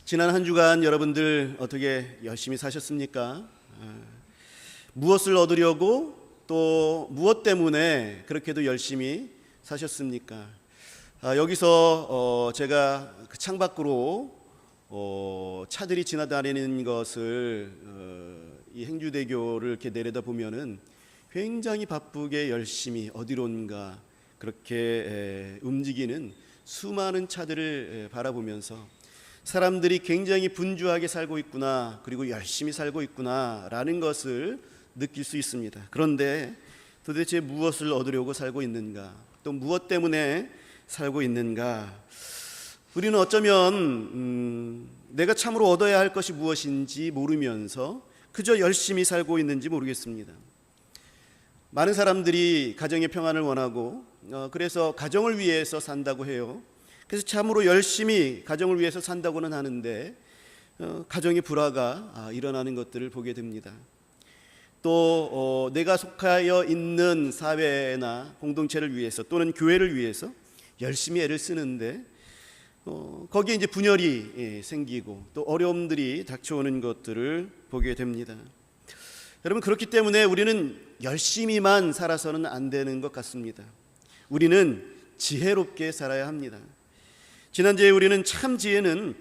지난 한 주간 여러분들 어떻게 열심히 사셨습니까? 무엇을 얻으려고 또 무엇 때문에 그렇게도 열심히 사셨습니까? 여기서 제가 그 창밖으로 차들이 지나다니는 것을 이 행주대교를 이렇게 내려다 보면은 굉장히 바쁘게 열심히 어디론가 그렇게 움직이는 수많은 차들을 바라보면서 사람들이 굉장히 분주하게 살고 있구나, 그리고 열심히 살고 있구나 라는 것을 느낄 수 있습니다. 그런데 도대체 무엇을 얻으려고 살고 있는가, 또 무엇 때문에 살고 있는가? 우리는 어쩌면 내가 참으로 얻어야 할 것이 무엇인지 모르면서 그저 열심히 살고 있는지 모르겠습니다. 많은 사람들이 가정의 평안을 원하고 그래서 가정을 위해서 산다고 해요. 그래서 참으로 열심히 가정을 위해서 산다고는 하는데 가정의 불화가 일어나는 것들을 보게 됩니다. 또 내가 속하여 있는 사회나 공동체를 위해서 또는 교회를 위해서 열심히 애를 쓰는데 거기에 이제 분열이 생기고 또 어려움들이 닥쳐오는 것들을 보게 됩니다. 여러분, 그렇기 때문에 우리는 열심히만 살아서는 안 되는 것 같습니다. 우리는 지혜롭게 살아야 합니다. 지난주에 우리는 참 지혜는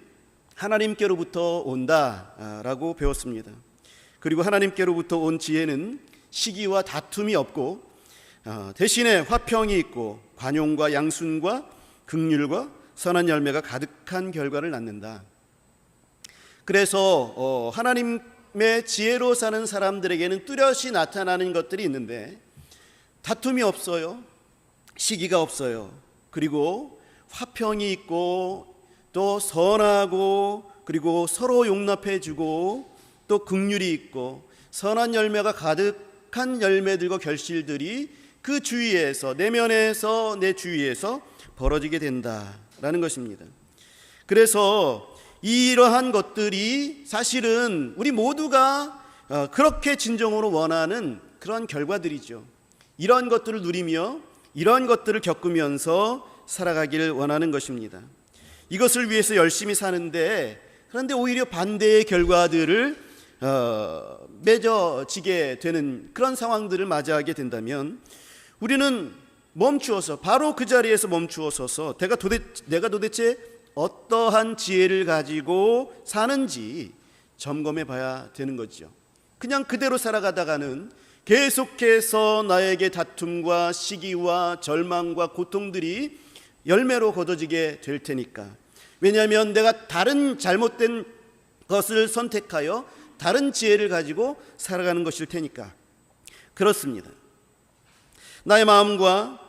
하나님께로부터 온다라고 배웠습니다. 그리고 하나님께로부터 온 지혜는 시기와 다툼이 없고 대신에 화평이 있고 관용과 양순과 긍휼과 선한 열매가 가득한 결과를 낳는다. 그래서 하나님의 지혜로 사는 사람들에게는 뚜렷이 나타나는 것들이 있는데 다툼이 없어요. 시기가 없어요. 그리고 화평이 있고 또 선하고 그리고 서로 용납해주고 또 긍휼이 있고 선한 열매가 가득한 열매들과 결실들이 그 주위에서, 내면에서, 내 주위에서 벌어지게 된다라는 것입니다. 그래서 이러한 것들이 사실은 우리 모두가 그렇게 진정으로 원하는 그런 결과들이죠. 이런 것들을 누리며 이런 것들을 겪으면서 살아가기를 원하는 것입니다. 이것을 위해서 열심히 사는데 그런데 오히려 반대의 결과들을 맺어지게 되는 그런 상황들을 맞이하게 된다면 우리는 멈추어서, 바로 그 자리에서 멈추어서서 내가 도대체 어떠한 지혜를 가지고 사는지 점검해 봐야 되는 거죠. 그냥 그대로 살아가다가는 계속해서 나에게 다툼과 시기와 절망과 고통들이 열매로 거둬지게 될 테니까. 왜냐하면 내가 다른 잘못된 것을 선택하여 다른 지혜를 가지고 살아가는 것일 테니까. 그렇습니다. 나의 마음과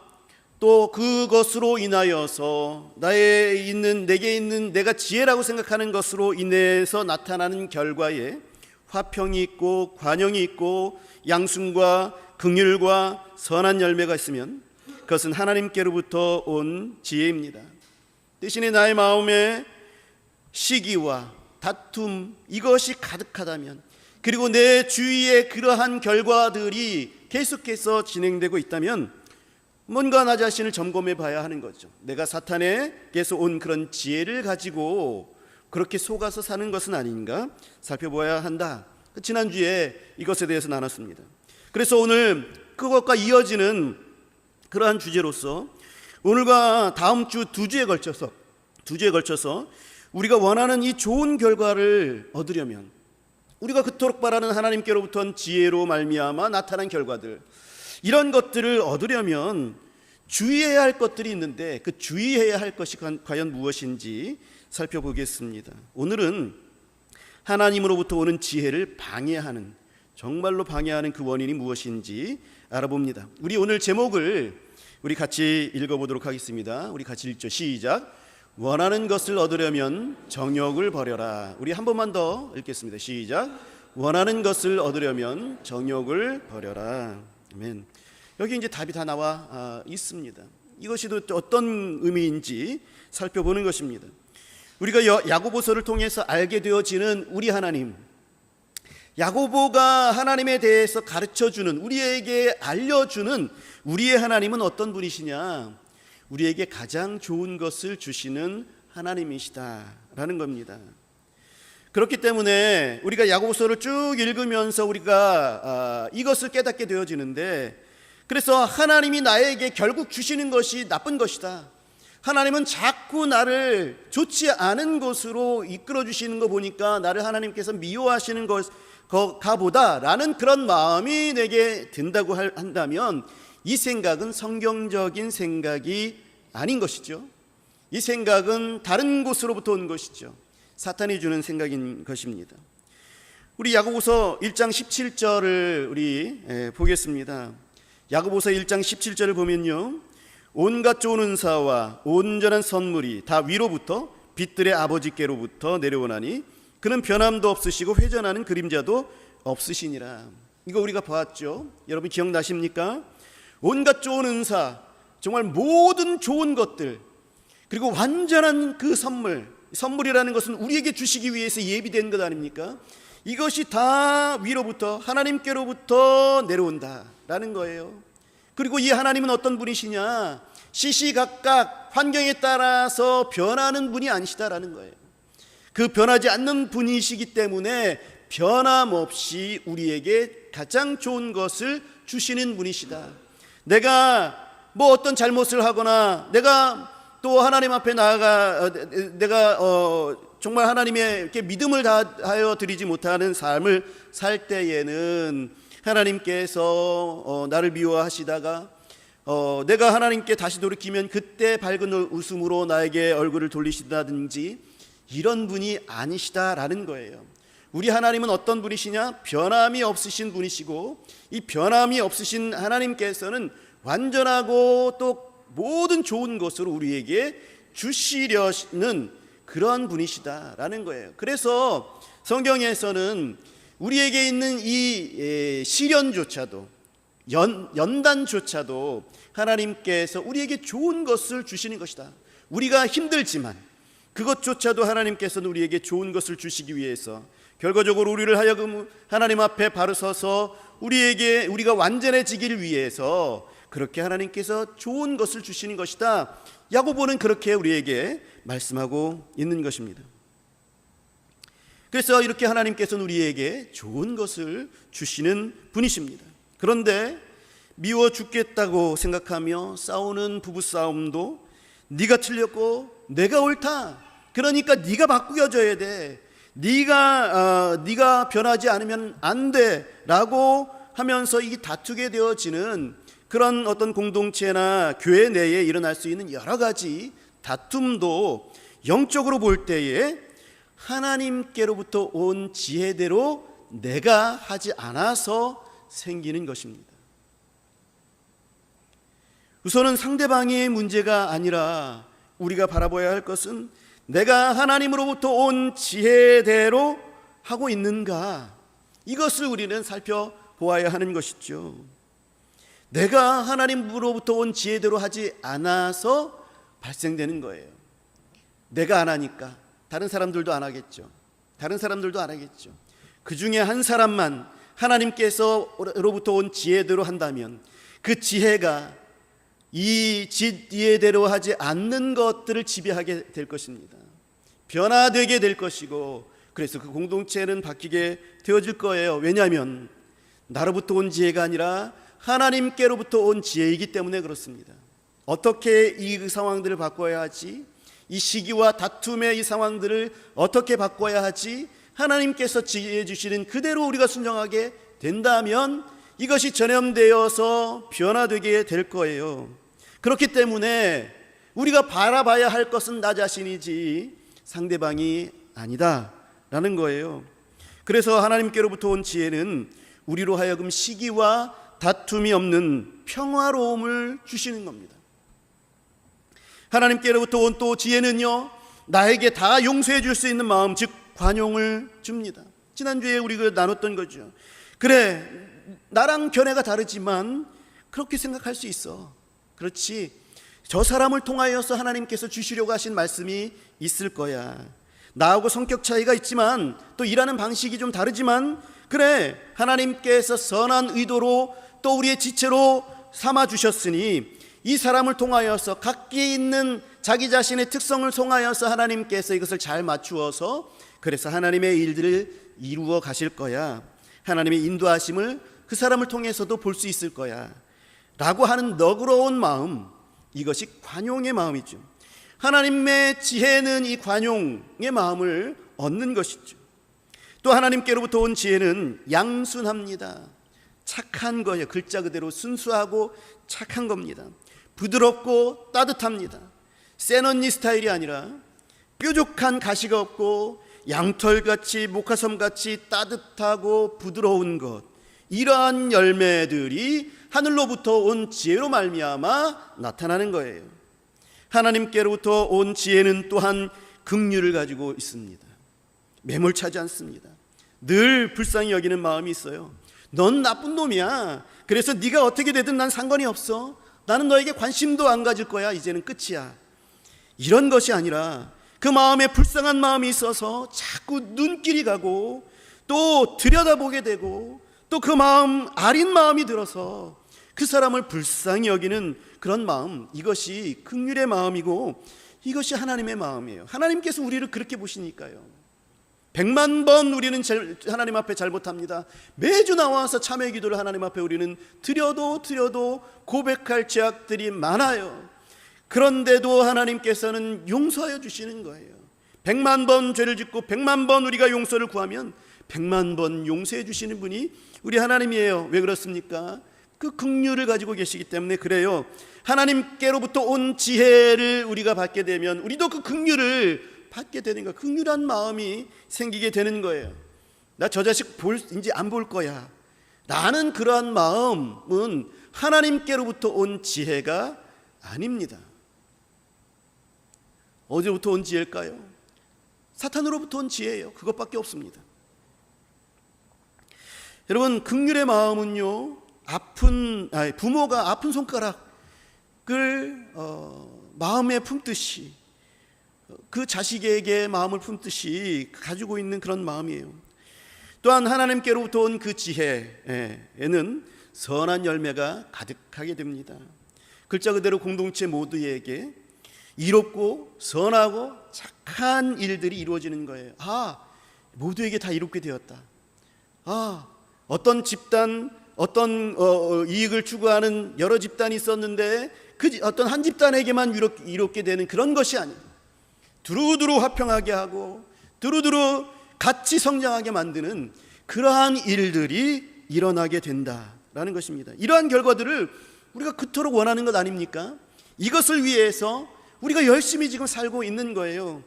또 그것으로 인하여서 내게 있는 내가 지혜라고 생각하는 것으로 인해서 나타나는 결과에 화평이 있고 관용이 있고 양순과 긍휼과 선한 열매가 있으면 그것은 하나님께로부터 온 지혜입니다. 대신에 나의 마음에 시기와 다툼 이것이 가득하다면, 그리고 내 주위에 그러한 결과들이 계속해서 진행되고 있다면 뭔가 나 자신을 점검해 봐야 하는 거죠. 내가 사탄에게서 온 그런 지혜를 가지고 그렇게 속아서 사는 것은 아닌가 살펴봐야 한다. 지난주에 이것에 대해서 나눴습니다. 그래서 오늘 그것과 이어지는 그러한 주제로서 오늘과 다음 주 두 주에 걸쳐서 우리가 원하는 이 좋은 결과를 얻으려면, 우리가 그토록 바라는 하나님께로부터 온 지혜로 말미암아 나타난 결과들, 이런 것들을 얻으려면 주의해야 할 것들이 있는데 그 주의해야 할 것이 과연 무엇인지 살펴보겠습니다. 오늘은 하나님으로부터 오는 지혜를 방해하는, 정말로 방해하는 그 원인이 무엇인지 알아봅니다. 우리 오늘 제목을 우리 같이 읽어보도록 하겠습니다. 우리 같이 읽죠. 시작. 원하는 것을 얻으려면 정욕을 버려라. 우리 한 번만 더 읽겠습니다. 시작. 원하는 것을 얻으려면 정욕을 버려라. 아멘. 여기 이제 답이 다 나와 있습니다. 이것이 또 어떤 의미인지 살펴보는 것입니다. 우리가 야고보서를 통해서 알게 되어지는 우리 하나님, 야고보가 하나님에 대해서 가르쳐주는, 우리에게 알려주는 우리의 하나님은 어떤 분이시냐? 우리에게 가장 좋은 것을 주시는 하나님이시다라는 겁니다. 그렇기 때문에 우리가 야고보서를 쭉 읽으면서 우리가 이것을 깨닫게 되어지는데, 그래서 하나님이 나에게 결국 주시는 것이 나쁜 것이다, 하나님은 자꾸 나를 좋지 않은 곳으로 이끌어 주시는 거 보니까 나를 하나님께서 미워하시는 것가 보다라는 그런 마음이 내게 든다고 한다면, 이 생각은 성경적인 생각이 아닌 것이죠. 이 생각은 다른 곳으로부터 온 것이죠. 사탄이 주는 생각인 것입니다. 우리 야고보서 1장 17절을 우리 보겠습니다. 야고보서 1장 17절을 보면요, 온갖 좋은 은사와 온전한 선물이 다 위로부터 빛들의 아버지께로부터 내려오나니 그는 변함도 없으시고 회전하는 그림자도 없으시니라. 이거 우리가 봤죠. 여러분 기억나십니까? 온갖 좋은 은사, 정말 모든 좋은 것들, 그리고 완전한 그 선물이라는 것은 우리에게 주시기 위해서 예비된 것 아닙니까? 이것이 다 위로부터 하나님께로부터 내려온다라는 거예요. 그리고 이 하나님은 어떤 분이시냐? 시시각각 환경에 따라서 변하는 분이 아니시다라는 거예요. 그 변하지 않는 분이시기 때문에 변함없이 우리에게 가장 좋은 것을 주시는 분이시다. 내가 뭐 어떤 잘못을 하거나 내가 또 하나님 앞에 나아가 내가 정말 하나님의 믿음을 다하여 드리지 못하는 삶을 살 때에는 하나님께서 나를 미워하시다가 내가 하나님께 다시 돌이키면 그때 밝은 웃음으로 나에게 얼굴을 돌리시다든지 이런 분이 아니시다라는 거예요. 우리 하나님은 어떤 분이시냐? 변함이 없으신 분이시고, 이 변함이 없으신 하나님께서는 완전하고 또 모든 좋은 것을 우리에게 주시려는 그런 분이시다라는 거예요. 그래서 성경에서는 우리에게 있는 이 시련조차도 연단조차도 하나님께서 우리에게 좋은 것을 주시는 것이다. 우리가 힘들지만 그것조차도 하나님께서는 우리에게 좋은 것을 주시기 위해서 결과적으로 우리를 하여금 하나님 앞에 바로 서서 우리가 완전해지기를 위해서 그렇게 하나님께서 좋은 것을 주시는 것이다. 야고보는 그렇게 우리에게 말씀하고 있는 것입니다. 그래서 이렇게 하나님께서는 우리에게 좋은 것을 주시는 분이십니다. 그런데 미워 죽겠다고 생각하며 싸우는 부부싸움도 네가 틀렸고 내가 옳다, 그러니까 네가 바꾸어져야 돼, 네가 변하지 않으면 안 돼 라고 하면서 이 다투게 되어지는 그런 어떤 공동체나 교회 내에 일어날 수 있는 여러 가지 다툼도 영적으로 볼 때에 하나님께로부터 온 지혜대로 내가 하지 않아서 생기는 것입니다. 우선은 상대방의 문제가 아니라 우리가 바라봐야 할 것은 내가 하나님으로부터 온 지혜대로 하고 있는가, 이것을 우리는 살펴보아야 하는 것이죠. 내가 하나님으로부터 온 지혜대로 하지 않아서 발생되는 거예요. 내가 안 하니까 다른 사람들도 안 하겠죠. 그 중에 한 사람만 하나님께서로부터 온 지혜대로 한다면 그 지혜가 이 지혜대로 하지 않는 것들을 지배하게 될 것입니다. 변화되게 될 것이고, 그래서 그 공동체는 바뀌게 되어질 거예요. 왜냐하면 나로부터 온 지혜가 아니라 하나님께로부터 온 지혜이기 때문에 그렇습니다. 어떻게 이 상황들을 바꿔야 하지? 이 시기와 다툼의 이 상황들을 어떻게 바꿔야 하지? 하나님께서 지혜해 주시는 그대로 우리가 순종하게 된다면 이것이 전염되어서 변화되게 될 거예요. 그렇기 때문에 우리가 바라봐야 할 것은 나 자신이지 상대방이 아니다라는 거예요. 그래서 하나님께로부터 온 지혜는 우리로 하여금 시기와 다툼이 없는 평화로움을 주시는 겁니다. 하나님께로부터 온 또 지혜는요, 나에게 다 용서해 줄 수 있는 마음, 즉 관용을 줍니다. 지난주에 우리가 나눴던 거죠. 그래, 나랑 견해가 다르지만 그렇게 생각할 수 있어. 그렇지, 저 사람을 통하여서 하나님께서 주시려고 하신 말씀이 있을 거야. 나하고 성격 차이가 있지만 또 일하는 방식이 좀 다르지만 그래, 하나님께서 선한 의도로 또 우리의 지체로 삼아 주셨으니 이 사람을 통하여서 각기 있는 자기 자신의 특성을 통하여서 하나님께서 이것을 잘 맞추어서 그래서 하나님의 일들을 이루어 가실 거야, 하나님의 인도하심을 그 사람을 통해서도 볼 수 있을 거야 라고 하는 너그러운 마음, 이것이 관용의 마음이죠. 하나님의 지혜는 이 관용의 마음을 얻는 것이죠. 또 하나님께로부터 온 지혜는 양순합니다. 착한 거예요. 글자 그대로 순수하고 착한 겁니다. 부드럽고 따뜻합니다. 센 언니 스타일이 아니라 뾰족한 가시가 없고 양털같이 목화섬같이 따뜻하고 부드러운 것, 이러한 열매들이 하늘로부터 온 지혜로 말미암아 나타나는 거예요. 하나님께로부터 온 지혜는 또한 긍휼을 가지고 있습니다. 매몰차지 않습니다. 늘 불쌍히 여기는 마음이 있어요. 넌 나쁜 놈이야. 그래서 네가 어떻게 되든 난 상관이 없어. 나는 너에게 관심도 안 가질 거야. 이제는 끝이야. 이런 것이 아니라 그 마음에 불쌍한 마음이 있어서 자꾸 눈길이 가고 또 들여다보게 되고 또 그 마음, 아린 마음이 들어서 그 사람을 불쌍히 여기는 그런 마음, 이것이 긍휼의 마음이고 이것이 하나님의 마음이에요. 하나님께서 우리를 그렇게 보시니까요. 100만 번 우리는 하나님 앞에 잘못합니다. 매주 나와서 참회 기도를 하나님 앞에 우리는 드려도 고백할 죄악들이 많아요. 그런데도 하나님께서는 용서하여 주시는 거예요. 100만 번 죄를 짓고 100만 번 우리가 용서를 구하면 100만 번 용서해 주시는 분이 우리 하나님이에요. 왜 그렇습니까? 그 긍휼을 가지고 계시기 때문에 그래요. 하나님께로부터 온 지혜를 우리가 받게 되면 우리도 그 긍휼을 받게 되는 거예요. 긍휼한 마음이 생기게 되는 거예요. 나 저 자식 이제 안 볼 거야 라는 그러한 마음은 하나님께로부터 온 지혜가 아닙니다. 어디로부터 온 지혜일까요? 사탄으로부터 온 지혜예요. 그것밖에 없습니다. 여러분, 긍휼의 마음은요, 부모가 아픈 손가락을 마음에 품듯이, 그 자식에게 마음을 품듯이 가지고 있는 그런 마음이에요. 또한 하나님께로부터 온 그 지혜에는 선한 열매가 가득하게 됩니다. 글자 그대로 공동체 모두에게 이롭고 선하고 착한 일들이 이루어지는 거예요. 모두에게 다 이롭게 되었다. 어떤 집단, 어떤 이익을 추구하는 여러 집단이 있었는데 그 어떤 한 집단에게만 이롭게 되는 그런 것이 아니에요. 두루두루 화평하게 하고 두루두루 같이 성장하게 만드는 그러한 일들이 일어나게 된다라는 것입니다. 이러한 결과들을 우리가 그토록 원하는 것 아닙니까? 이것을 위해서 우리가 열심히 지금 살고 있는 거예요.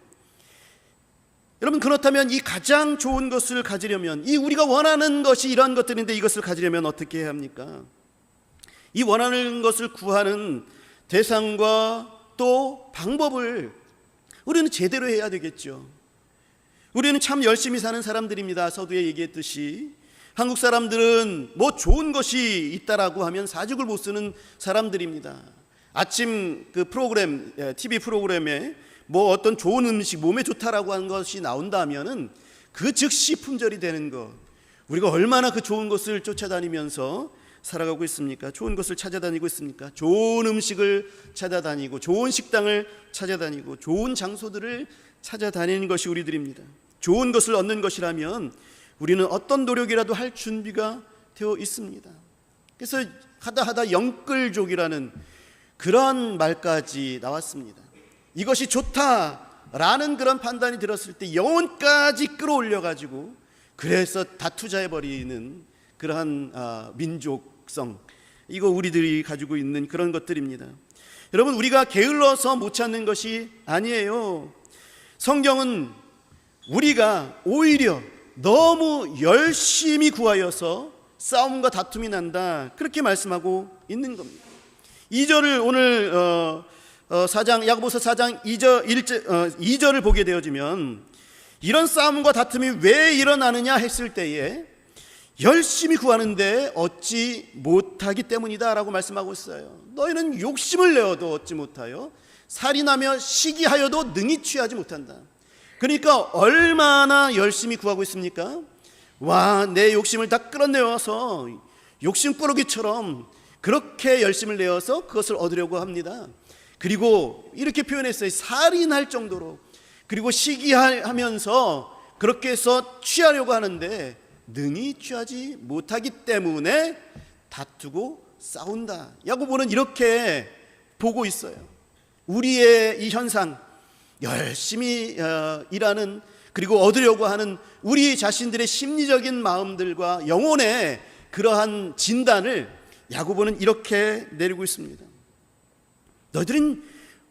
여러분, 그렇다면 이 가장 좋은 것을 가지려면, 이 우리가 원하는 것이 이러한 것들인데 이것을 가지려면 어떻게 해야 합니까? 이 원하는 것을 구하는 대상과 또 방법을 우리는 제대로 해야 되겠죠. 우리는 참 열심히 사는 사람들입니다. 서두에 얘기했듯이 한국 사람들은 뭐 좋은 것이 있다라고 하면 사죽을 못 쓰는 사람들입니다. 아침 그 프로그램, TV 프로그램에 뭐 어떤 좋은 음식, 몸에 좋다라고 하는 것이 나온다면은 그 즉시 품절이 되는 것. 우리가 얼마나 그 좋은 것을 쫓아다니면서 살아가고 있습니까? 좋은 것을 찾아다니고 있습니까? 좋은 음식을 찾아다니고 좋은 식당을 찾아다니고 좋은 장소들을 찾아다니는 것이 우리들입니다. 좋은 것을 얻는 것이라면 우리는 어떤 노력이라도 할 준비가 되어 있습니다. 그래서 하다 영끌족이라는 그런 말까지 나왔습니다. 이것이 좋다라는 그런 판단이 들었을 때 영혼까지 끌어올려가지고 그래서 다 투자해버리는 그러한 민족성, 이거 우리들이 가지고 있는 그런 것들입니다. 여러분, 우리가 게을러서 못 찾는 것이 아니에요. 성경은 우리가 오히려 너무 열심히 구하여서 싸움과 다툼이 난다, 그렇게 말씀하고 있는 겁니다. 2절을 오늘 야고보서 4장 2절을 보게 되어지면 이런 싸움과 다툼이 왜 일어나느냐 했을 때에 열심히 구하는데 얻지 못하기 때문이다 라고 말씀하고 있어요. 너희는 욕심을 내어도 얻지 못하여 살인하며 시기하여도 능히 취하지 못한다. 그러니까 얼마나 열심히 구하고 있습니까? 내 욕심을 다 끌어내어서 욕심꾸러기처럼 그렇게 열심을 내어서 그것을 얻으려고 합니다. 그리고 이렇게 표현했어요. 살인할 정도로. 그리고 시기하면서 그렇게 해서 취하려고 하는데 능히 취하지 못하기 때문에 다투고 싸운다. 야고보는 이렇게 보고 있어요. 우리의 이 현상, 열심히 일하는, 그리고 얻으려고 하는 우리 자신들의 심리적인 마음들과 영혼의 그러한 진단을 야고보는 이렇게 내리고 있습니다. 너희들은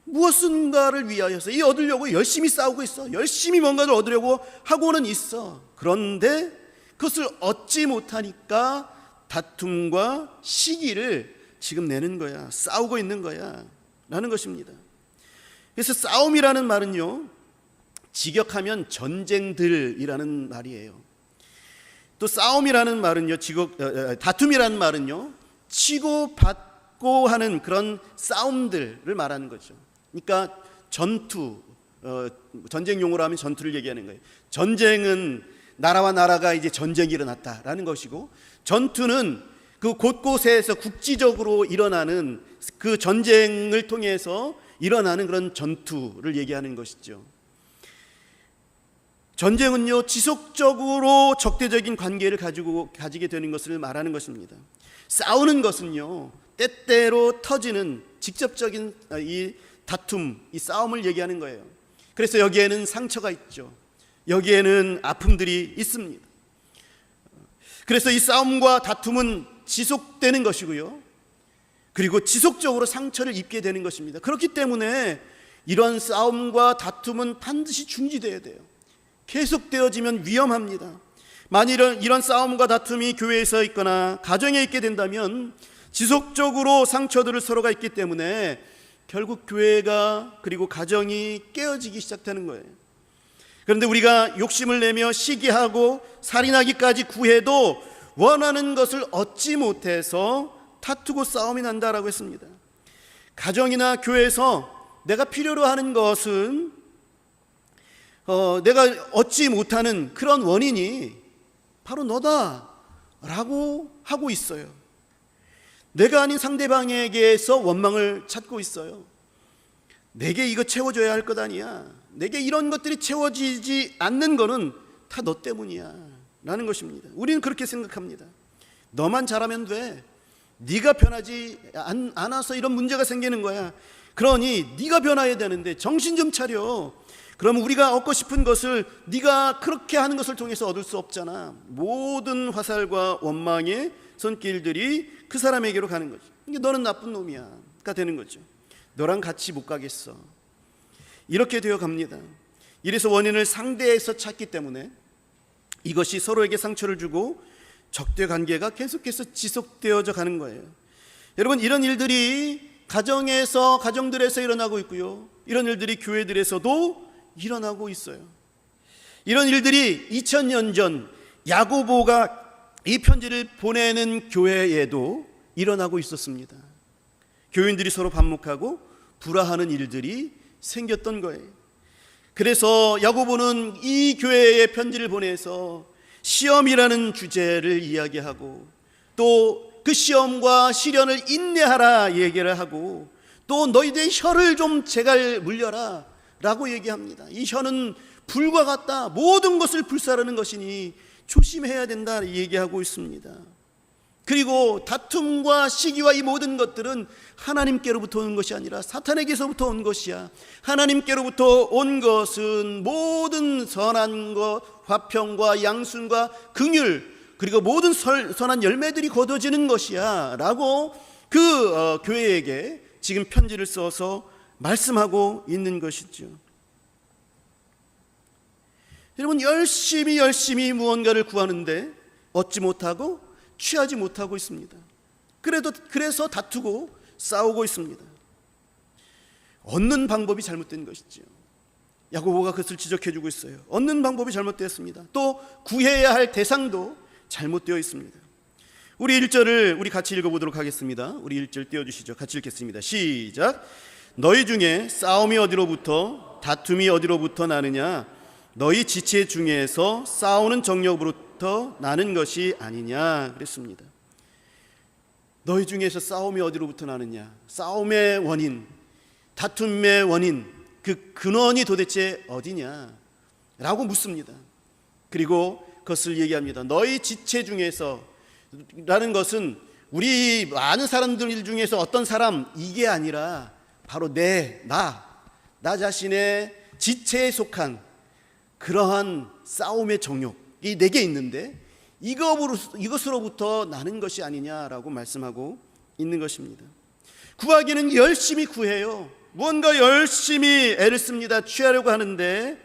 무엇인가를 위하여서 이 얻으려고 열심히 싸우고 있어. 열심히 뭔가를 얻으려고 하고는 있어. 그런데 그것을 얻지 못하니까 다툼과 시기를 지금 내는 거야. 싸우고 있는 거야 라는 것입니다. 그래서 싸움이라는 말은요, 직역하면 전쟁들이라는 말이에요. 또 싸움이라는 말은요, 다툼이라는 말은요, 치고받고 하는 그런 싸움들을 말하는 거죠. 그러니까 전투, 전쟁 용어로 하면 전투를 얘기하는 거예요. 전쟁은 나라와 나라가 이제 전쟁이 일어났다라는 것이고, 전투는 그 곳곳에서 국지적으로 일어나는 그 전쟁을 통해서 일어나는 그런 전투를 얘기하는 것이죠. 전쟁은요, 지속적으로 적대적인 관계를 가지게 되는 것을 말하는 것입니다. 싸우는 것은요, 때때로 터지는 직접적인 이 다툼, 이 싸움을 얘기하는 거예요. 그래서 여기에는 상처가 있죠. 여기에는 아픔들이 있습니다. 그래서 이 싸움과 다툼은 지속되는 것이고요, 그리고 지속적으로 상처를 입게 되는 것입니다. 그렇기 때문에 이런 싸움과 다툼은 반드시 중지되어야 돼요. 계속되어지면 위험합니다. 만일 이런 싸움과 다툼이 교회에서 있거나 가정에 있게 된다면 지속적으로 상처들을 서로가 있기 때문에 결국 교회가, 그리고 가정이 깨어지기 시작하는 거예요. 그런데 우리가 욕심을 내며 시기하고 살인하기까지 구해도 원하는 것을 얻지 못해서 다투고 싸움이 난다라고 했습니다. 가정이나 교회에서 내가 필요로 하는 것은 내가 얻지 못하는 그런 원인이 바로 너다라고 하고 있어요. 내가 아닌 상대방에게서 원망을 찾고 있어요. 내게 이거 채워줘야 할 것 아니야. 내게 이런 것들이 채워지지 않는 거는 다 너 때문이야 라는 것입니다. 우리는 그렇게 생각합니다. 너만 잘하면 돼. 네가 변하지 않아서 이런 문제가 생기는 거야. 그러니 네가 변화해야 되는데 정신 좀 차려. 그러면 우리가 얻고 싶은 것을 네가 그렇게 하는 것을 통해서 얻을 수 없잖아. 모든 화살과 원망의 손길들이 그 사람에게로 가는 거죠. 너는 나쁜 놈이야가 되는 거죠. 너랑 같이 못 가겠어. 이렇게 되어 갑니다. 이래서 원인을 상대에서 찾기 때문에 이것이 서로에게 상처를 주고 적대 관계가 계속해서 지속되어져 가는 거예요. 여러분, 이런 일들이 가정들에서 일어나고 있고요, 이런 일들이 교회들에서도 일어나고 있어요. 이런 일들이 2000년 전 야고보가 이 편지를 보내는 교회에도 일어나고 있었습니다. 교인들이 서로 반목하고 불화하는 일들이 생겼던 거예요. 그래서 야고보는 이 교회에 편지를 보내서 시험이라는 주제를 이야기하고, 또 그 시험과 시련을 인내하라 얘기를 하고, 또 너희들의 혀를 좀 제갈 물려라 라고 얘기합니다. 이 혀는 불과 같다. 모든 것을 불사르는 것이니 조심해야 된다 얘기하고 있습니다. 그리고 다툼과 시기와 이 모든 것들은 하나님께로부터 온 것이 아니라 사탄에게서부터 온 것이야. 하나님께로부터 온 것은 모든 선한 것, 화평과 양순과 긍휼, 그리고 모든 선한 열매들이 거둬지는 것이야 라고 그 교회에게 지금 편지를 써서 말씀하고 있는 것이죠. 여러분, 열심히 무언가를 구하는데 얻지 못하고 취하지 못하고 있습니다. 그래서 다투고 싸우고 있습니다. 얻는 방법이 잘못된 것이죠. 야고보가 그것을 지적해주고 있어요. 얻는 방법이 잘못되었습니다. 또 구해야 할 대상도 잘못되어 있습니다. 우리 1절을 우리 같이 읽어보도록 하겠습니다. 우리 1절 띄워주시죠. 같이 읽겠습니다. 시작. 너희 중에 싸움이 어디로부터 다툼이 어디로부터 나느냐? 너희 지체 중에서 싸우는 정욕으로부터 나는 것이 아니냐 그랬습니다. 너희 중에서 싸움이 어디로부터 나느냐? 싸움의 원인, 다툼의 원인, 그 근원이 도대체 어디냐? 라고 묻습니다. 그리고 그것을 얘기합니다. 너희 지체 중에서 라는 것은 우리 많은 사람들 중에서 어떤 사람, 이게 아니라 바로 나 자신의 지체에 속한 그러한 싸움의 정욕이 내게 있는데 이것으로부터 나는 것이 아니냐라고 말씀하고 있는 것입니다. 구하기는 열심히 구해요. 무언가 열심히 애를 씁니다. 취하려고 하는데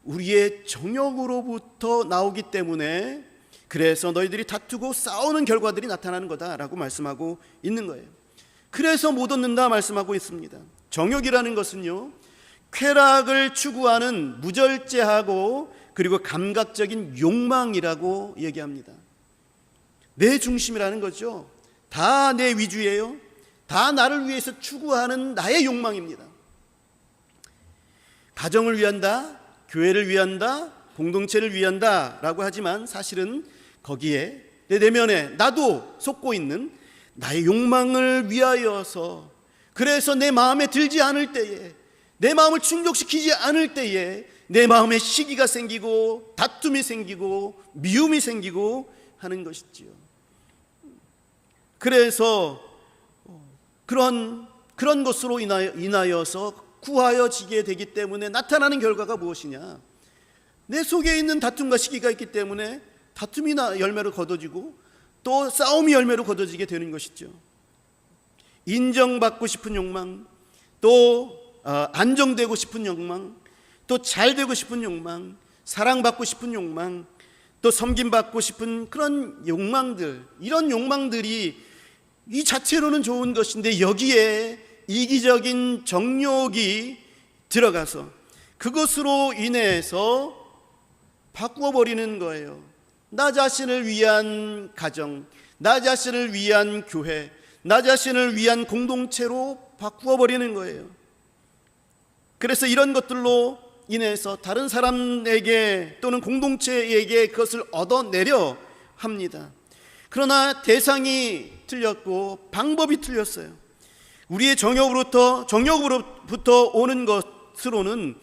우리의 정욕으로부터 나오기 때문에 그래서 너희들이 다투고 싸우는 결과들이 나타나는 거다라고 말씀하고 있는 거예요. 그래서 못 얻는다 말씀하고 있습니다. 정욕이라는 것은요, 쾌락을 추구하는 무절제하고 그리고 감각적인 욕망이라고 얘기합니다. 내 중심이라는 거죠. 다 내 위주예요. 다 나를 위해서 추구하는 나의 욕망입니다. 가정을 위한다, 교회를 위한다, 공동체를 위한다 라고 하지만 사실은 거기에 내 내면에 나도 속고 있는 나의 욕망을 위하여서, 그래서 내 마음에 들지 않을 때에, 내 마음을 충족시키지 않을 때에 내 마음에 시기가 생기고 다툼이 생기고 미움이 생기고 하는 것이지요. 그래서 그런 것으로 인하여서 구하여지게 되기 때문에 나타나는 결과가 무엇이냐? 내 속에 있는 다툼과 시기가 있기 때문에 다툼이 열매로 거둬지고 또 싸움이 열매로 거둬지게 되는 것이죠. 인정받고 싶은 욕망, 또 안정되고 싶은 욕망, 또 잘되고 싶은 욕망, 사랑받고 싶은 욕망, 또 섬김받고 싶은 그런 욕망들, 이런 욕망들이 이 자체로는 좋은 것인데 여기에 이기적인 정욕이 들어가서 그것으로 인해서 바꾸어버리는 거예요. 나 자신을 위한 가정, 나 자신을 위한 교회, 나 자신을 위한 공동체로 바꾸어버리는 거예요. 그래서 이런 것들로 인해서 다른 사람에게 또는 공동체에게 그것을 얻어내려 합니다. 그러나 대상이 틀렸고 방법이 틀렸어요. 우리의 정욕으로부터 오는 것으로는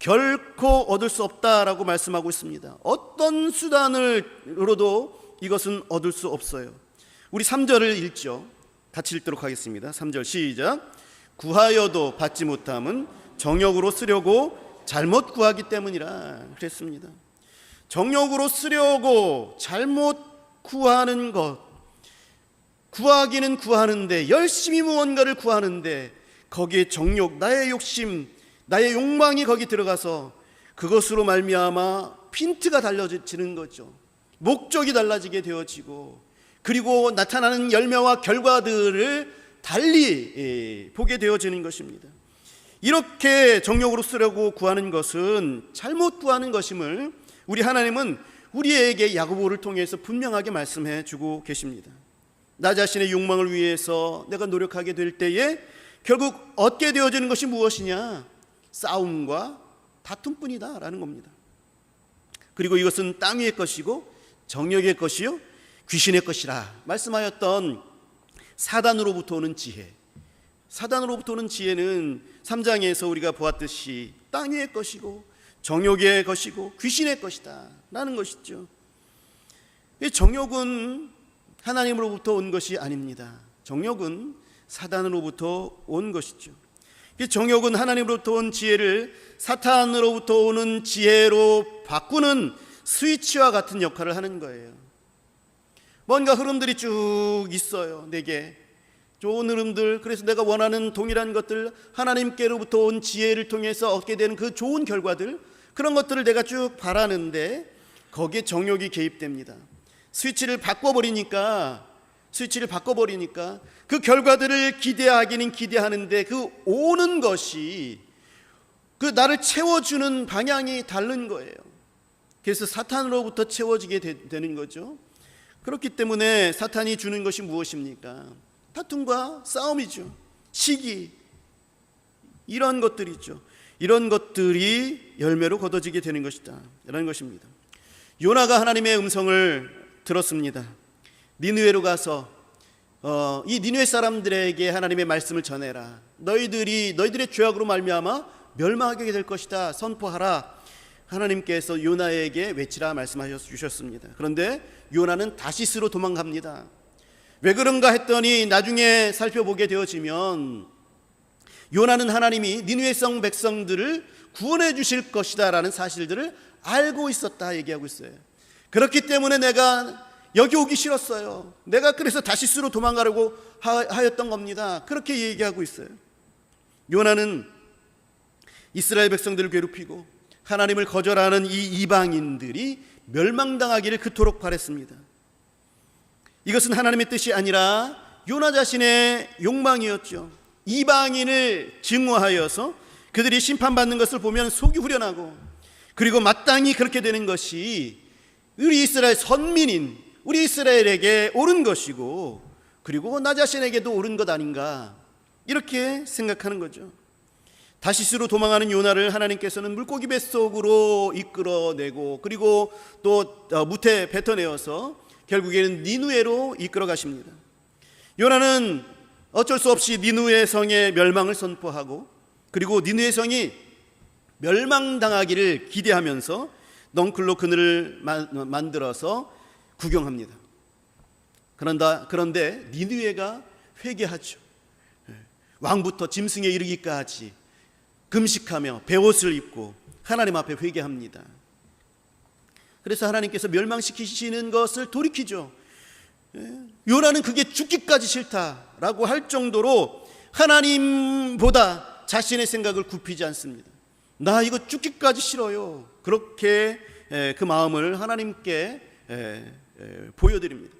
결코 얻을 수 없다라고 말씀하고 있습니다. 어떤 수단으로도 이것은 얻을 수 없어요. 우리 3절을 읽죠. 같이 읽도록 하겠습니다. 3절 시작. 구하여도 받지 못함은 정욕으로 쓰려고 잘못 구하기 때문이라 그랬습니다. 정욕으로 쓰려고 잘못 구하는 것, 구하기는 구하는데, 열심히 무언가를 구하는데 거기에 정욕, 나의 욕심, 나의 욕망이 거기 들어가서 그것으로 말미암아 핀트가 달라지는 거죠. 목적이 달라지게 되어지고, 그리고 나타나는 열매와 결과들을 달리 보게 되어지는 것입니다. 이렇게 정욕으로 쓰려고 구하는 것은 잘못 구하는 것임을 우리 하나님은 우리에게 야고보를 통해서 분명하게 말씀해 주고 계십니다. 나 자신의 욕망을 위해서 내가 노력하게 될 때에 결국 얻게 되어지는 것이 무엇이냐? 싸움과 다툼뿐이다 라는 겁니다. 그리고 이것은 땅 위의 것이고 정욕의 것이요 귀신의 것이라 말씀하였던 사단으로부터 오는 지혜, 사단으로부터 오는 지혜는 3장에서 우리가 보았듯이 땅 위의 것이고 정욕의 것이고 귀신의 것이다 라는 것이죠. 정욕은 하나님으로부터 온 것이 아닙니다. 정욕은 사단으로부터 온 것이죠. 정욕은 하나님으로부터 온 지혜를 사탄으로부터 오는 지혜로 바꾸는 스위치와 같은 역할을 하는 거예요. 뭔가 흐름들이 쭉 있어요. 내게 좋은 흐름들, 그래서 내가 원하는 동일한 것들, 하나님께로부터 온 지혜를 통해서 얻게 되는 그 좋은 결과들, 그런 것들을 내가 쭉 바라는데 거기에 정욕이 개입됩니다. 스위치를 바꿔버리니까 그 결과들을 기대하기는 기대하는데 그 오는 것이 그 나를 채워주는 방향이 다른 거예요. 그래서 사탄으로부터 채워지게 되는 거죠. 그렇기 때문에 사탄이 주는 것이 무엇입니까? 다툼과 싸움이죠. 시기, 이런 것들이죠. 이런 것들이 열매로 거둬지게 되는 것이다 라는 것입니다. 요나가 하나님의 음성을 들었습니다. 니느웨로 가서 이 니느웨 사람들에게 하나님의 말씀을 전해라. 너희들의 죄악으로 말미암아 멸망하게 될 것이다. 선포하라. 하나님께서 요나에게 외치라 말씀하셨습니다. 그런데 요나는 다시스로 도망갑니다. 왜 그런가 했더니 나중에 살펴보게 되어지면 요나는 하나님이 니느웨 성 백성들을 구원해 주실 것이다 라는 사실들을 알고 있었다 얘기하고 있어요. 그렇기 때문에 내가 여기 오기 싫었어요. 내가 그래서 다시스로 도망가려고 하였던 겁니다. 그렇게 얘기하고 있어요. 요나는 이스라엘 백성들을 괴롭히고 하나님을 거절하는 이 이방인들이 멸망당하기를 그토록 바랬습니다. 이것은 하나님의 뜻이 아니라 요나 자신의 욕망이었죠. 이방인을 증오하여서 그들이 심판받는 것을 보면 속이 후련하고, 그리고 마땅히 그렇게 되는 것이 우리 이스라엘 선민인 우리 이스라엘에게 옳은 것이고, 그리고 나 자신에게도 옳은 것 아닌가, 이렇게 생각하는 거죠. 다시스로 도망하는 요나를 하나님께서는 물고기 뱃속으로 이끌어내고, 그리고 또 무태 뱉어내어서 결국에는 니느웨로 이끌어 가십니다. 요나는 어쩔 수 없이 니느웨 성의 멸망을 선포하고, 그리고 니느웨 성이 멸망당하기를 기대하면서 넝클로 그늘을 만들어서 구경합니다. 그런데 니느웨가 회개하죠. 왕부터 짐승에 이르기까지 금식하며 베옷을 입고 하나님 앞에 회개합니다. 그래서 하나님께서 멸망시키시는 것을 돌이키죠. 요나는 그게 죽기까지 싫다라고 할 정도로 하나님보다 자신의 생각을 굽히지 않습니다. 나 이거 죽기까지 싫어요. 그렇게 그 마음을 하나님께 보여드립니다.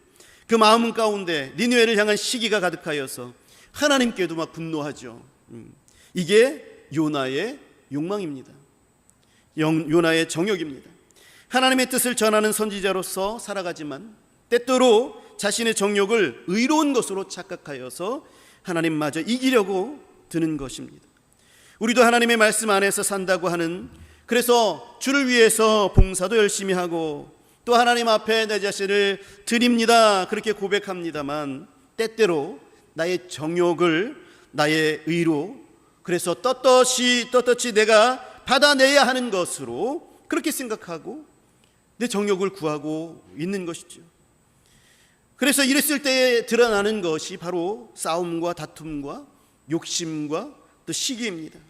그 마음 가운데 니느웨를 향한 시기가 가득하여서 하나님께도 막 분노하죠. 이게 요나의 욕망입니다. 요나의 정욕입니다. 하나님의 뜻을 전하는 선지자로서 살아가지만 때때로 자신의 정욕을 의로운 것으로 착각하여서 하나님마저 이기려고 드는 것입니다. 우리도 하나님의 말씀 안에서 산다고 하는, 그래서 주를 위해서 봉사도 열심히 하고 또 하나님 앞에 내 자신을 드립니다 그렇게 고백합니다만, 때때로 나의 정욕을 나의 의로, 그래서 떳떳이 내가 받아내야 하는 것으로 그렇게 생각하고 내 정욕을 구하고 있는 것이죠. 그래서 이랬을 때에 드러나는 것이 바로 싸움과 다툼과 욕심과 또 시기입니다.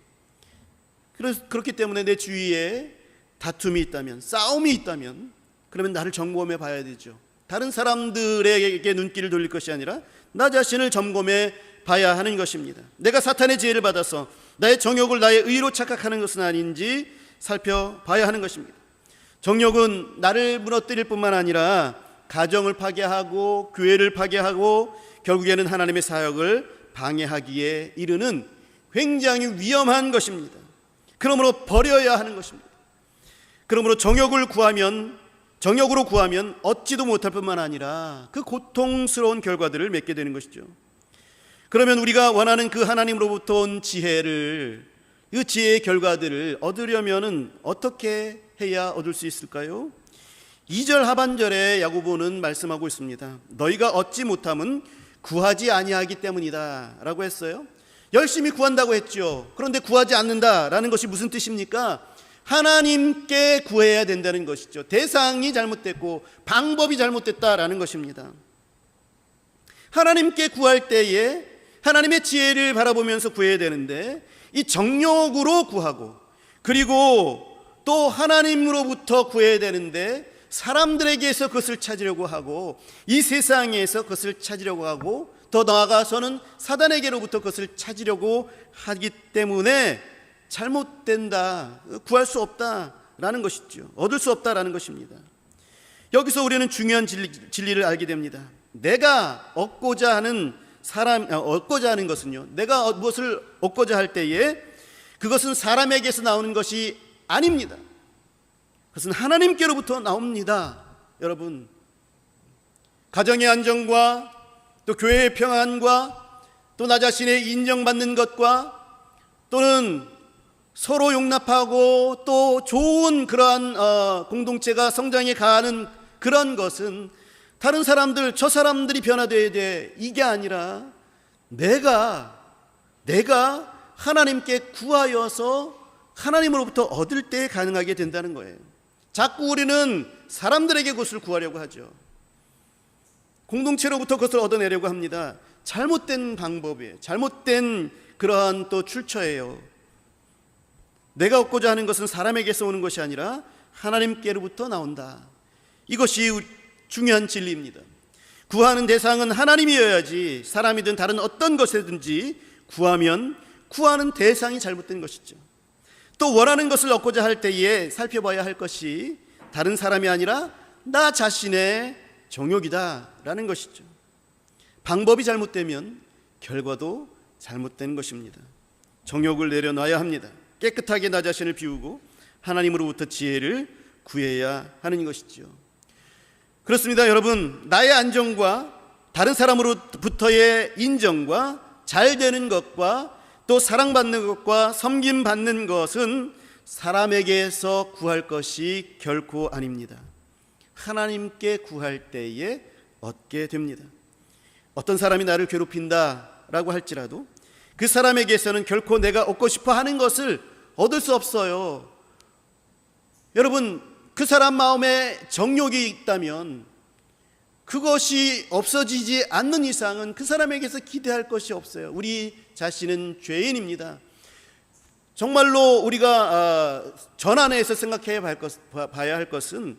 그렇기 때문에 내 주위에 다툼이 있다면, 싸움이 있다면, 그러면 나를 점검해 봐야 되죠. 다른 사람들에게 눈길을 돌릴 것이 아니라 나 자신을 점검해 봐야 하는 것입니다. 내가 사탄의 지혜를 받아서 나의 정욕을 나의 의로 착각하는 것은 아닌지 살펴봐야 하는 것입니다. 정욕은 나를 무너뜨릴 뿐만 아니라 가정을 파괴하고 교회를 파괴하고 결국에는 하나님의 사역을 방해하기에 이르는 굉장히 위험한 것입니다. 그러므로 버려야 하는 것입니다. 그러므로 정욕으로 구하면 얻지도 못할 뿐만 아니라 그 고통스러운 결과들을 맺게 되는 것이죠. 그러면 우리가 원하는 그 하나님으로부터 온 지혜를, 그 지혜의 결과들을 얻으려면 어떻게 해야 얻을 수 있을까요? 2절 하반절에 야고보는 말씀하고 있습니다. 너희가 얻지 못함은 구하지 아니하기 때문이다 라고 했어요. 열심히 구한다고 했죠. 그런데 구하지 않는다라는 것이 무슨 뜻입니까? 하나님께 구해야 된다는 것이죠. 대상이 잘못됐고 방법이 잘못됐다라는 것입니다. 하나님께 구할 때에 하나님의 지혜를 바라보면서 구해야 되는데, 이 정욕으로 구하고 그리고 또 하나님으로부터 구해야 되는데 사람들에게서 그것을 찾으려고 하고 이 세상에서 그것을 찾으려고 하고 더 나아가서는 사단에게로부터 그것을 찾으려고 하기 때문에 잘못된다, 구할 수 없다라는 것이죠. 얻을 수 없다라는 것입니다. 여기서 우리는 중요한 진리를 알게 됩니다. 내가 얻고자 하는 것은요, 내가 무엇을 얻고자 할 때에 그것은 사람에게서 나오는 것이 아닙니다. 그것은 하나님께로부터 나옵니다. 여러분, 가정의 안정과 또 교회의 평안과 또 나 자신의 인정받는 것과 또는 서로 용납하고 또 좋은 그러한 공동체가 성장해 가는 그런 것은 다른 사람들, 저 사람들이 변화되어야 돼. 이게 아니라 내가 하나님께 구하여서 하나님으로부터 얻을 때 가능하게 된다는 거예요. 자꾸 우리는 사람들에게 그것을 구하려고 하죠. 공동체로부터 그것을 얻어내려고 합니다. 잘못된 방법이에요. 잘못된 그러한 또 출처예요. 내가 얻고자 하는 것은 사람에게서 오는 것이 아니라 하나님께로부터 나온다. 이것이 중요한 진리입니다. 구하는 대상은 하나님이어야지 사람이든 다른 어떤 것이든지 구하면 구하는 대상이 잘못된 것이죠. 또 원하는 것을 얻고자 할 때에 살펴봐야 할 것이 다른 사람이 아니라 나 자신의 정욕이다라는 것이죠. 방법이 잘못되면 결과도 잘못된 것입니다. 정욕을 내려놔야 합니다. 깨끗하게 나 자신을 비우고 하나님으로부터 지혜를 구해야 하는 것이죠. 그렇습니다. 여러분, 나의 안정과 다른 사람으로부터의 인정과 잘 되는 것과 또 사랑받는 것과 섬김받는 것은 사람에게서 구할 것이 결코 아닙니다. 하나님께 구할 때에 얻게 됩니다. 어떤 사람이 나를 괴롭힌다라고 할지라도 그 사람에게서는 결코 내가 얻고 싶어 하는 것을 얻을 수 없어요. 여러분, 그 사람 마음에 정욕이 있다면 그것이 없어지지 않는 이상은 그 사람에게서 기대할 것이 없어요. 우리 자신은 죄인입니다. 정말로 우리가 전환해서 생각해 봐야 할 것은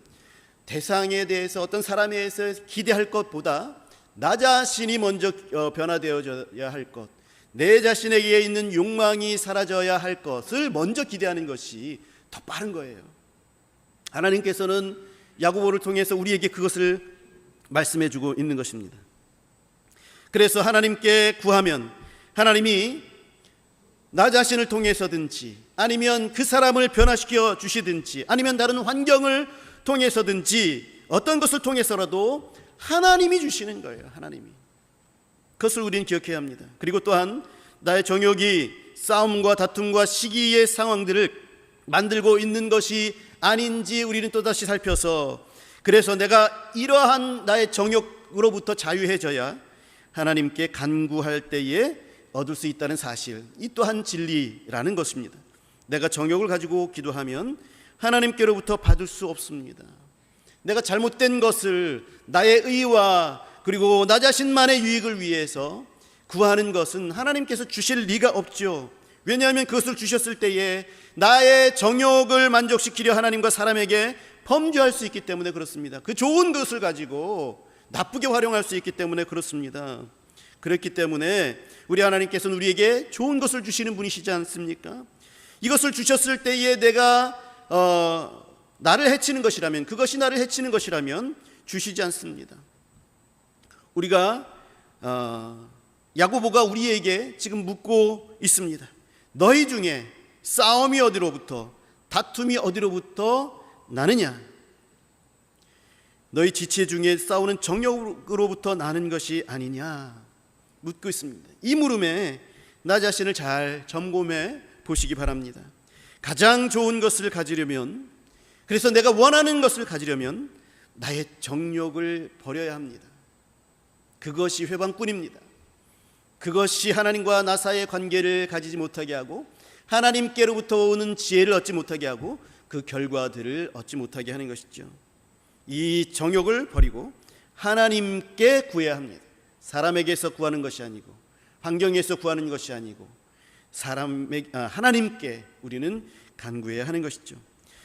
대상에 대해서 어떤 사람에 대해서 기대할 것보다 나 자신이 먼저 변화되어져야 할 것, 내 자신에게 있는 욕망이 사라져야 할 것을 먼저 기대하는 것이 더 빠른 거예요. 하나님께서는 야고보를 통해서 우리에게 그것을 말씀해 주고 있는 것입니다. 그래서 하나님께 구하면 하나님이 나 자신을 통해서든지 아니면 그 사람을 변화시켜 주시든지 아니면 다른 환경을 통해서든지 어떤 것을 통해서라도 하나님이 주시는 거예요. 하나님이. 그것을 우리는 기억해야 합니다. 그리고 또한 나의 정욕이 싸움과 다툼과 시기의 상황들을 만들고 있는 것이 아닌지 우리는 또다시 살펴서, 그래서 내가 이러한 나의 정욕으로부터 자유해져야 하나님께 간구할 때에 얻을 수 있다는 사실, 이 또한 진리라는 것입니다. 내가 정욕을 가지고 기도하면 하나님께로부터 받을 수 없습니다. 내가 잘못된 것을 나의 의와 그리고 나 자신만의 유익을 위해서 구하는 것은 하나님께서 주실 리가 없죠. 왜냐하면 그것을 주셨을 때에 나의 정욕을 만족시키려 하나님과 사람에게 범죄할 수 있기 때문에 그렇습니다. 그 좋은 것을 가지고 나쁘게 활용할 수 있기 때문에 그렇습니다. 그렇기 때문에 우리 하나님께서는 우리에게 좋은 것을 주시는 분이시지 않습니까? 이것을 주셨을 때에 내가 나를 해치는 것이라면, 그것이 나를 해치는 것이라면 주시지 않습니다. 우리가 야고보가 우리에게 지금 묻고 있습니다. 너희 중에 싸움이 어디로부터, 다툼이 어디로부터 나느냐? 너희 지체 중에 싸우는 정욕으로부터 나는 것이 아니냐? 묻고 있습니다. 이 물음에 나 자신을 잘 점검해 보시기 바랍니다. 가장 좋은 것을 가지려면, 그래서 내가 원하는 것을 가지려면 나의 정욕을 버려야 합니다. 그것이 회방꾼입니다. 그것이 하나님과 나 사이의 관계를 가지지 못하게 하고 하나님께로부터 오는 지혜를 얻지 못하게 하고 그 결과들을 얻지 못하게 하는 것이죠. 이 정욕을 버리고 하나님께 구해야 합니다. 사람에게서 구하는 것이 아니고 환경에서 구하는 것이 아니고 하나님께 우리는 간구해야 하는 것이죠.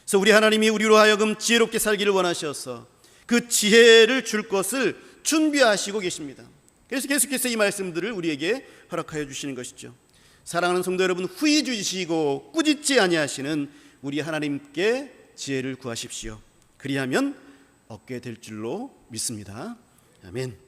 그래서 우리 하나님이 우리로 하여금 지혜롭게 살기를 원하셔서 그 지혜를 줄 것을 준비하시고 계십니다. 그래서 계속해서 이 말씀들을 우리에게 허락하여 주시는 것이죠. 사랑하는 성도 여러분, 후히 주시고 꾸짖지 아니하시는 우리 하나님께 지혜를 구하십시오. 그리하면 얻게 될 줄로 믿습니다. 아멘.